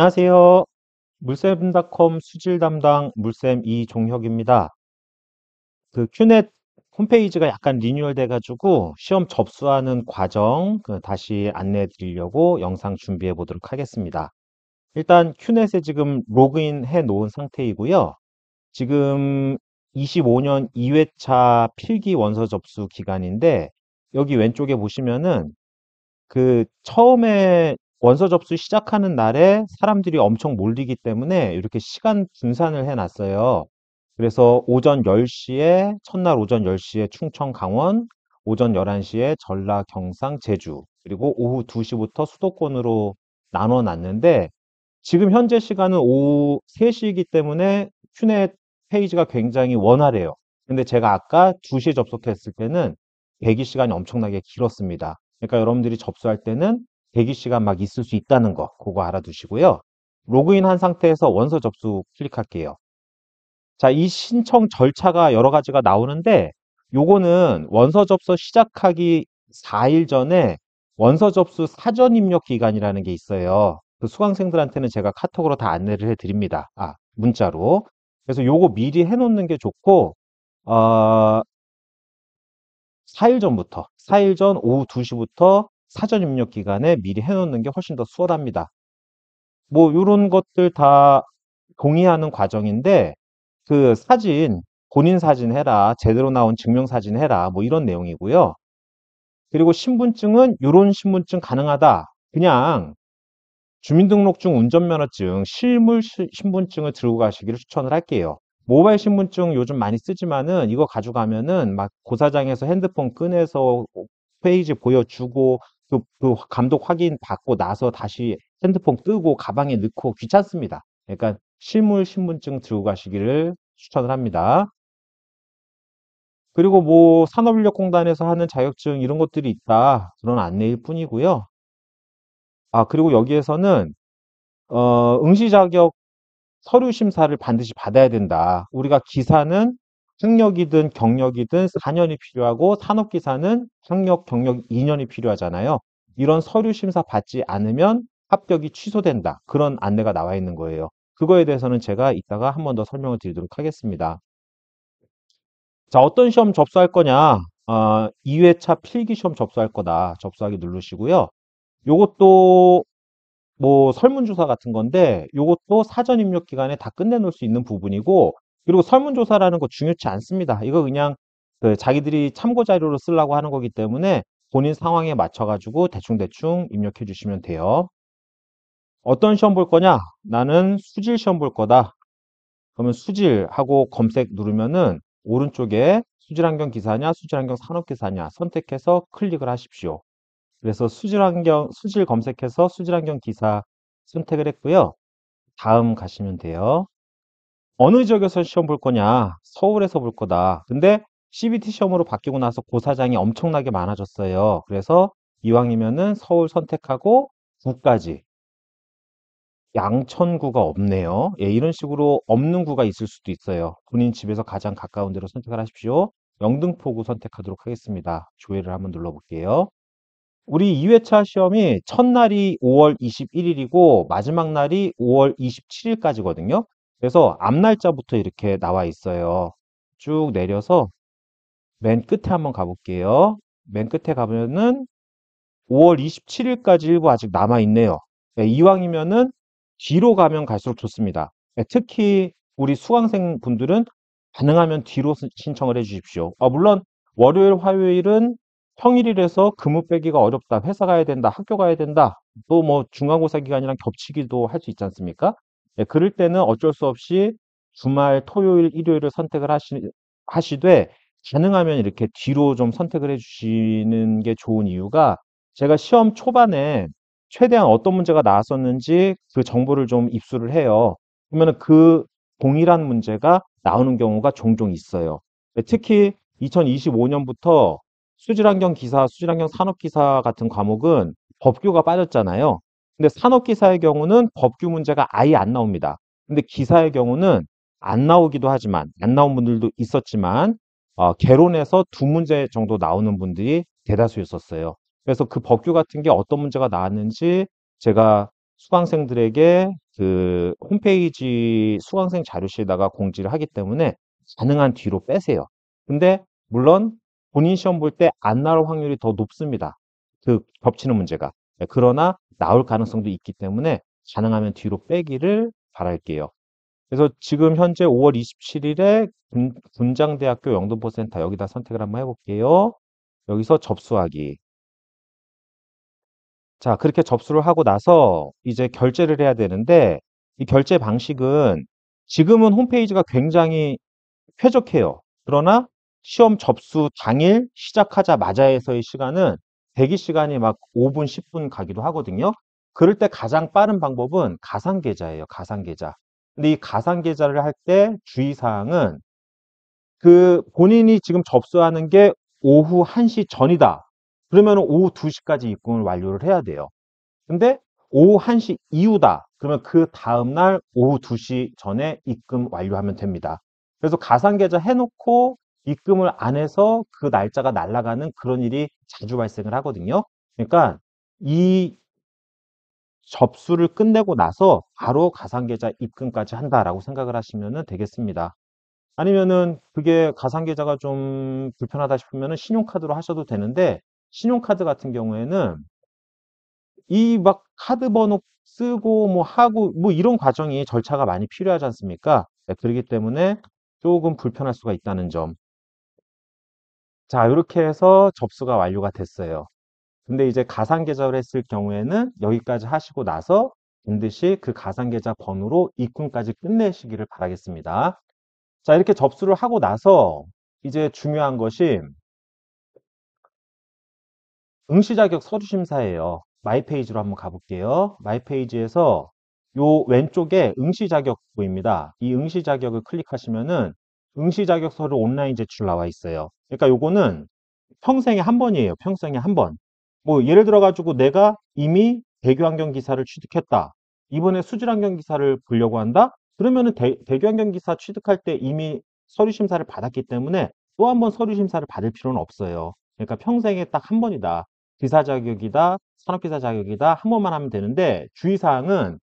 안녕하세요. 물샘닷컴 수질 담당 물샘 이종혁입니다. 그 큐넷 홈페이지가 약간 리뉴얼 돼가지고 시험 접수하는 과정 다시 안내해 드리려고 영상 준비해 보도록 하겠습니다. 일단 큐넷에 지금 로그인 해 놓은 상태이고요. 지금 25년 2회차 필기 원서 접수 기간인데 여기 왼쪽에 보시면은 그 처음에 원서 접수 시작하는 날에 사람들이 엄청 몰리기 때문에 이렇게 시간 분산을 해놨어요. 그래서 오전 10시에, 첫날 오전 10시에 충청, 강원, 오전 11시에 전라, 경상, 제주, 그리고 오후 2시부터 수도권으로 나눠 놨는데 지금 현재 시간은 오후 3시이기 때문에 큐넷 페이지가 굉장히 원활해요. 근데 제가 아까 2시에 접속했을 때는 대기 시간이 엄청나게 길었습니다. 그러니까 여러분들이 접수할 때는 대기 시간 막 있을 수 있다는 거, 그거 알아두시고요. 로그인 한 상태에서 원서 접수 클릭할게요. 자, 이 신청 절차가 여러 가지가 나오는데 요거는 원서 접수 시작하기 4일 전에 원서 접수 사전 입력 기간이라는 게 있어요. 그 수강생들한테는 제가 카톡으로 다 안내를 해 드립니다. 문자로. 그래서 요거 미리 해 놓는 게 좋고, 어, 4일 전부터, 4일 전 오후 2시부터 사전 입력 기간에 미리 해 놓는 게 훨씬 더 수월합니다. 뭐, 요런 것들 다 동의하는 과정인데, 그 사진, 본인 사진 해라, 제대로 나온 증명사진 해라, 뭐 이런 내용이고요. 그리고 신분증은 요런 신분증 가능하다. 그냥 주민등록증, 운전면허증, 실물 신분증을 들고 가시기를 추천을 할게요. 모바일 신분증 요즘 많이 쓰지만은 이거 가져가면은 막 고사장에서 핸드폰 꺼내서 페이지 보여주고 그 감독 확인 받고 나서 다시 핸드폰 끄고 가방에 넣고 귀찮습니다. 그러니까 실물 신분증 들고 가시기를 추천을 합니다. 그리고 뭐 산업인력공단에서 하는 자격증 이런 것들이 있다. 그런 안내일 뿐이고요. 그리고 여기에서는 응시 자격 서류 심사를 반드시 받아야 된다. 우리가 기사는 학력이든 경력이든 4년이 필요하고 산업기사는 학력, 경력 2년이 필요하잖아요. 이런 서류 심사 받지 않으면 합격이 취소된다. 그런 안내가 나와 있는 거예요. 그거에 대해서는 제가 이따가 한 번 더 설명을 드리도록 하겠습니다. 자, 어떤 시험 접수할 거냐? 2회차 필기 시험 접수할 거다. 접수하기 누르시고요. 요것도 뭐 설문조사 같은 건데 요것도 사전 입력 기간에 다 끝내놓을 수 있는 부분이고, 그리고 설문조사라는 거 중요치 않습니다. 이거 그냥 그 자기들이 참고 자료로 쓰려고 하는 거기 때문에 본인 상황에 맞춰가지고 대충대충 입력해 주시면 돼요. 어떤 시험 볼 거냐? 나는 수질 시험 볼 거다. 그러면 수질하고 검색 누르면은 오른쪽에 수질환경 기사냐, 수질환경 산업기사냐 선택해서 클릭을 하십시오. 그래서 수질 검색해서 수질환경 기사 선택을 했고요. 다음 가시면 돼요. 어느 지역에서 시험 볼 거냐? 서울에서 볼 거다. 근데 CBT 시험으로 바뀌고 나서 고사장이 엄청나게 많아졌어요. 그래서 이왕이면은 서울 선택하고 구까지. 양천구가 없네요. 예, 이런 식으로 없는 구가 있을 수도 있어요. 본인 집에서 가장 가까운 데로 선택을 하십시오. 영등포구 선택하도록 하겠습니다. 조회를 한번 눌러볼게요. 우리 2회차 시험이 첫날이 5월 21일이고 마지막 날이 5월 27일까지거든요. 그래서 앞 날짜부터 이렇게 나와 있어요. 쭉 내려서 맨 끝에 한번 가볼게요. 맨 끝에 가면은 5월 27일까지 일부 아직 남아 있네요. 이왕이면은 뒤로 가면 갈수록 좋습니다. 특히 우리 수강생 분들은 가능하면 뒤로 신청을 해 주십시오. 물론 월요일, 화요일은 평일이라서 근무 빼기가 어렵다. 회사 가야 된다. 학교 가야 된다. 또 뭐 중간고사 기간이랑 겹치기도 할 수 있지 않습니까? 그럴 때는 어쩔 수 없이 주말, 토요일, 일요일을 선택을 하시되 가능하면 이렇게 뒤로 좀 선택을 해 주시는 게 좋은 이유가, 제가 시험 초반에 최대한 어떤 문제가 나왔었는지 그 정보를 좀 입수를 해요. 그러면은 그 동일한 문제가 나오는 경우가 종종 있어요. 특히 2025년부터 수질환경 기사, 수질환경 산업기사 같은 과목은 법규가 빠졌잖아요. 근데 산업기사의 경우는 법규 문제가 아예 안 나옵니다. 근데 기사의 경우는 안 나오기도 하지만, 안 나온 분들도 있었지만, 개론에서 두 문제 정도 나오는 분들이 대다수였었어요. 그래서 그 법규 같은 게 어떤 문제가 나왔는지 제가 수강생들에게 그 홈페이지 수강생 자료실에다가 공지를 하기 때문에 가능한 뒤로 빼세요. 근데 물론 본인 시험 볼 때 안 나올 확률이 더 높습니다. 그 겹치는 문제가. 네, 그러나 나올 가능성도 있기 때문에 가능하면 뒤로 빼기를 바랄게요. 그래서 지금 현재 5월 27일에 군장대학교 영등포센터 여기다 선택을 한번 해볼게요. 여기서 접수하기. 자, 그렇게 접수를 하고 나서 이제 결제를 해야 되는데 이 결제 방식은 지금은 홈페이지가 굉장히 쾌적해요. 그러나 시험 접수 당일 시작하자마자에서의 시간은 대기 시간이 막 5분, 10분 가기도 하거든요. 그럴 때 가장 빠른 방법은 가상계좌예요. 가상계좌. 근데 이 가상계좌를 할 때 주의사항은 그 본인이 지금 접수하는 게 오후 1시 전이다. 그러면 오후 2시까지 입금을 완료를 해야 돼요. 근데 오후 1시 이후다. 그러면 그 다음날 오후 2시 전에 입금 완료하면 됩니다. 그래서 가상계좌 해놓고 입금을 안 해서 그 날짜가 날아가는 그런 일이 자주 발생을 하거든요. 그러니까 이 접수를 끝내고 나서 바로 가상계좌 입금까지 한다라고 생각을 하시면 되겠습니다. 아니면은 그게 가상계좌가 좀 불편하다 싶으면 신용카드로 하셔도 되는데 신용카드 같은 경우에는 이 막 카드 번호 쓰고 뭐 하고 뭐 이런 과정이 절차가 많이 필요하지 않습니까? 네, 그렇기 때문에 조금 불편할 수가 있다는 점. 자, 이렇게 해서 접수가 완료가 됐어요. 근데 이제 가상계좌를 했을 경우에는 여기까지 하시고 나서 반드시 그 가상계좌 번호로 입금까지 끝내시기를 바라겠습니다. 자, 이렇게 접수를 하고 나서 이제 중요한 것이 응시자격 서류심사예요. 마이페이지로 한번 가볼게요. 마이페이지에서 요 왼쪽에 응시자격 보입니다. 이 응시자격을 클릭하시면은 응시자격 서류 온라인 제출 나와 있어요. 그러니까 요거는 평생에 한 번이에요. 평생에 한 번. 뭐 예를 들어 가지고 내가 이미 대교환경 기사를 취득했다. 이번에 수질환경 기사를 보려고 한다. 그러면은 대교환경 기사 취득할 때 이미 서류 심사를 받았기 때문에 또 한 번 서류 심사를 받을 필요는 없어요. 그러니까 평생에 딱 한 번이다. 기사 자격이다. 산업기사 자격이다. 한 번만 하면 되는데 주의사항은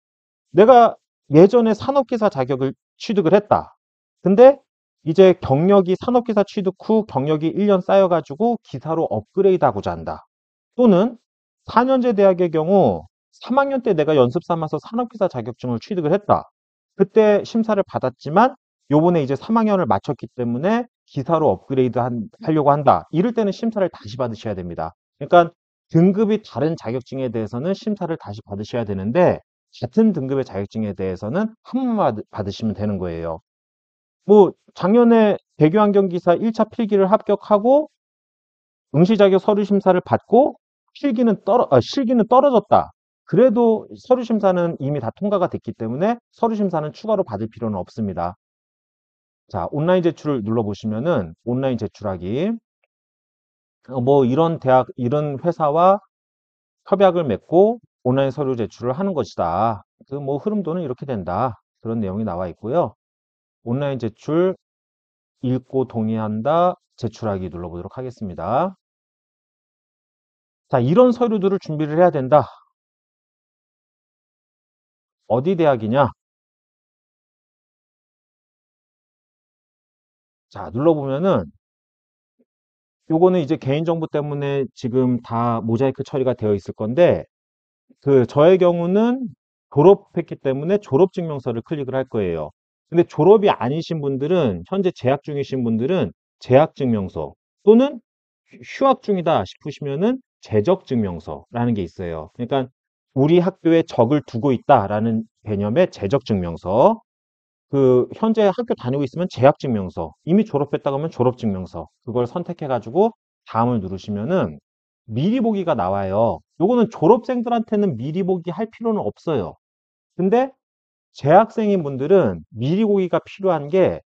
내가 예전에 산업기사 자격을 취득을 했다. 근데 이제 경력이 산업기사 취득 후 경력이 1년 쌓여가지고 기사로 업그레이드 하고자 한다. 또는 4년제 대학의 경우 3학년 때 내가 연습 삼아서 산업기사 자격증을 취득을 했다. 그때 심사를 받았지만 요번에 이제 3학년을 마쳤기 때문에 기사로 업그레이드 하려고 한다. 이럴 때는 심사를 다시 받으셔야 됩니다. 그러니까 등급이 다른 자격증에 대해서는 심사를 다시 받으셔야 되는데 같은 등급의 자격증에 대해서는 한 번만 받으시면 되는 거예요. 뭐 작년에 대교환경기사 1차 필기를 합격하고 응시자격 서류 심사를 받고 실기는 떨어졌다. 그래도 서류 심사는 이미 다 통과가 됐기 때문에 서류 심사는 추가로 받을 필요는 없습니다. 자, 온라인 제출을 눌러보시면은 온라인 제출하기. 뭐 이런 대학, 이런 회사와 협약을 맺고 온라인 서류 제출을 하는 것이다. 그 뭐 흐름도는 이렇게 된다. 그런 내용이 나와 있고요. 온라인 제출 읽고 동의한다. 제출하기 눌러보도록 하겠습니다. 자, 이런 서류들을 준비를 해야 된다. 어디 대학이냐? 자, 눌러보면은 요거는 이제 개인정보 때문에 지금 다 모자이크 처리가 되어 있을 건데 그 저의 경우는 졸업했기 때문에 졸업증명서를 클릭을 할 거예요. 근데 졸업이 아니신 분들은 현재 재학 중이신 분들은 재학증명서 또는 휴학 중이다 싶으시면은 재적증명서라는 게 있어요. 그러니까 우리 학교에 적을 두고 있다라는 개념의 재적증명서. 그 현재 학교 다니고 있으면 재학증명서, 이미 졸업했다고 하면 졸업증명서, 그걸 선택해 가지고 다음을 누르시면은 미리 보기가 나와요. 요거는 졸업생들한테는 미리 보기 할 필요는 없어요. 근데 재학생인 분들은 미리 보기가 필요한 게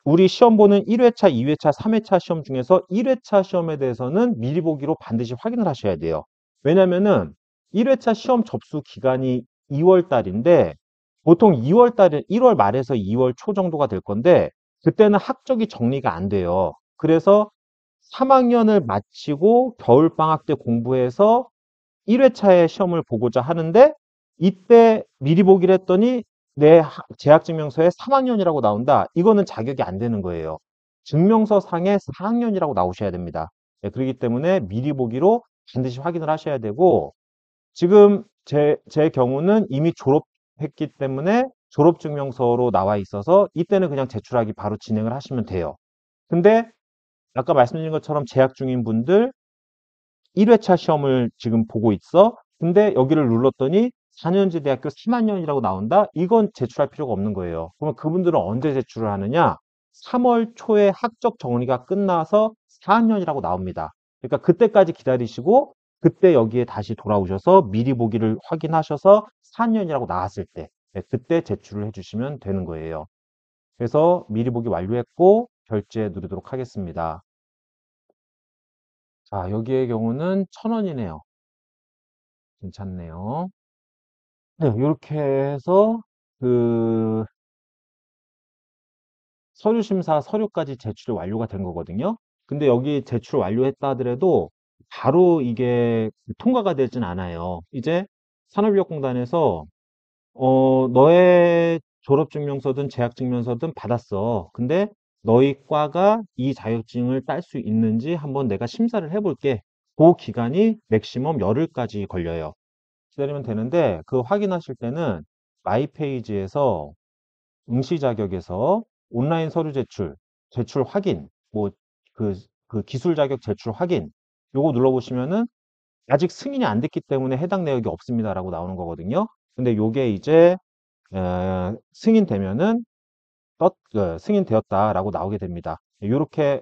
우리 시험 보는 1회차, 2회차, 3회차 시험 중에서 1회차 시험에 대해서는 미리 보기로 반드시 확인을 하셔야 돼요. 왜냐면은 1회차 시험 접수 기간이 2월 달인데 보통 2월 달에 1월 말에서 2월 초 정도가 될 건데 그때는 학적이 정리가 안 돼요. 그래서 3학년을 마치고 겨울방학 때 공부해서 1회차의 시험을 보고자 하는데 이때 미리 보기를 했더니 내 재학증명서에 3학년이라고 나온다. 이거는 자격이 안 되는 거예요. 증명서 상에 4학년이라고 나오셔야 됩니다. 네, 그렇기 때문에 미리 보기로 반드시 확인을 하셔야 되고, 지금 제 경우는 이미 졸업했기 때문에 졸업증명서로 나와 있어서 이때는 그냥 제출하기 바로 진행을 하시면 돼요. 근데 아까 말씀드린 것처럼 재학 중인 분들 1회차 시험을 지금 보고 있어. 근데 여기를 눌렀더니 4년제 대학교 3학년이라고 나온다? 이건 제출할 필요가 없는 거예요. 그러면 그분들은 언제 제출을 하느냐? 3월 초에 학적 정리가 끝나서 4학년이라고 나옵니다. 그러니까 그때까지 기다리시고 그때 여기에 다시 돌아오셔서 미리 보기를 확인하셔서 4학년이라고 나왔을 때 네, 그때 제출을 해주시면 되는 거예요. 그래서 미리 보기 완료했고 결제 누르도록 하겠습니다. 자, 여기의 경우는 1,000원이네요. 괜찮네요. 네, 이렇게 해서 그 서류 심사 서류까지 제출이 완료가 된 거거든요. 근데 여기 제출 완료했다 하더라도 바로 이게 통과가 되진 않아요. 이제 산업인력공단에서 너의 졸업증명서든 재학증명서든 받았어. 근데 너희 과가 이 자격증을 딸 수 있는지 한번 내가 심사를 해볼게. 그 기간이 맥시멈 열흘까지 걸려요. 기다리면 되는데 그 확인하실 때는 마이 페이지에서 응시 자격에서 온라인 서류 제출, 제출 확인, 뭐 그 기술 자격 제출 확인 요거 눌러보시면은 아직 승인이 안 됐기 때문에 해당 내역이 없습니다라고 나오는 거거든요. 근데 요게 이제 승인되면은 승인되었다라고 나오게 됩니다. 이렇게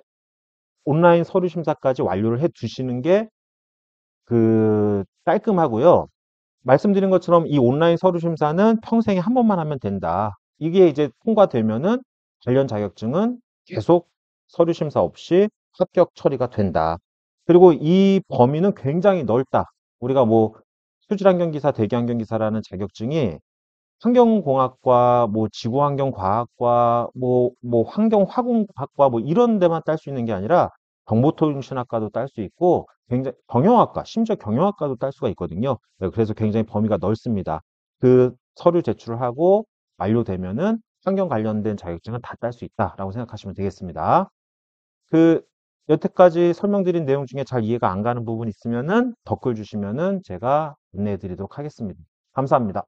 온라인 서류 심사까지 완료를 해 두시는 게 깔끔하고요. 말씀드린 것처럼 이 온라인 서류 심사는 평생에 한 번만 하면 된다. 이게 이제 통과되면은 관련 자격증은 계속 서류 심사 없이 합격 처리가 된다. 그리고 이 범위는 굉장히 넓다. 우리가 뭐 수질환경기사, 대기환경기사라는 자격증이 환경공학과, 뭐 지구환경과학과, 뭐 환경화공학과 뭐 이런 데만 딸 수 있는 게 아니라 정보통신학과도 딸 수 있고 굉장히 경영학과, 심지어 경영학과도 딸 수가 있거든요. 네, 그래서 굉장히 범위가 넓습니다. 그 서류 제출을 하고 완료되면은 환경 관련된 자격증을 다 딸 수 있다라고 생각하시면 되겠습니다. 그 여태까지 설명드린 내용 중에 잘 이해가 안 가는 부분 있으면은 댓글 주시면은 제가 안내해 드리도록 하겠습니다. 감사합니다.